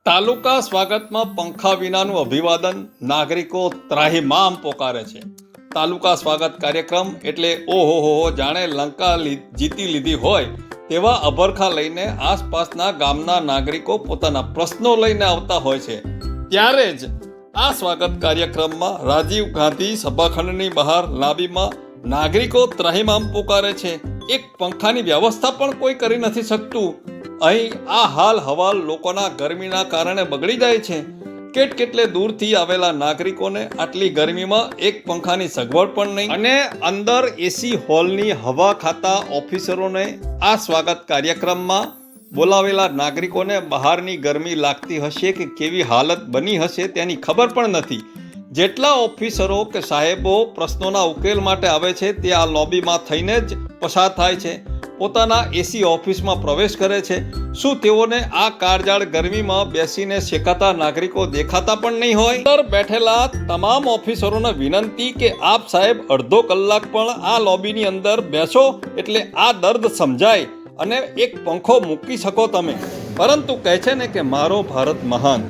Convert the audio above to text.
તાલુકા સ્વાગતમાં પંખા વિનાનું અભિવાદન, નાગરિકો ત્રાહિમામ પોકારે છે. તાલુકા સ્વાગત કાર્યક્રમ એટલે ઓહો જાણે લંકા જીતી લીધી હોય તેવા અભરખા લઈને આસપાસના ગામના નાગરિકો પોતાના પ્રશ્નો લઈને આવતા હોય છે. ત્યારે જ આ સ્વાગત કાર્યક્રમમાં રાજીવ ગાંધી સભાખંડની બહાર લાબીમાં નાગરિકો ત્રાહિમામ પોકારે છે. એક પંખાની વ્યવસ્થા પણ કોઈ કરી નથી શકતું. અહીં આ હાલ હવાલ લોકોના ગરમીના કારણે બગડી જાય છે. કેટલે દૂરથી આવેલા નાગરિકોને આટલી ગરમીમાં એક પંખાની સગવડ પણ નહીં, અને અંદર એસી હોલની હવા ખાતા ઓફિસરોને આ સ્વાગત કાર્યક્રમમાં બોલાવેલા નાગરિકોને બહારની ગરમી લાગતી હશે કે કેવી હાલત બની હશે તેની ખબર પણ નથી. જેટલા ઓફિસરો કે સાહેબો પ્રશ્નોના ઉકેલ માટે આવે છે તે આ લોબીમાં થઈને જ પસાર થાય છે, પોતાના એસી ઓફિસમાં પ્રવેશ કરે છે. શું તેઓને આ કાળઝાળ ગરમીમાં બેસીને શેકાતા નાગરિકો દેખાતા પણ નહીં હોય? અંદર બેઠેલા તમામ ઓફિસરોને વિનંતી કે આપ સાહેબ અડધો કલાક પણ આ લોબીની અંદર બેસો એટલે આ દર્દ સમજાય અને એક પંખો મૂકી શકો તમે. પરંતુ કહે છે ને કે મારો ભારત મહાન.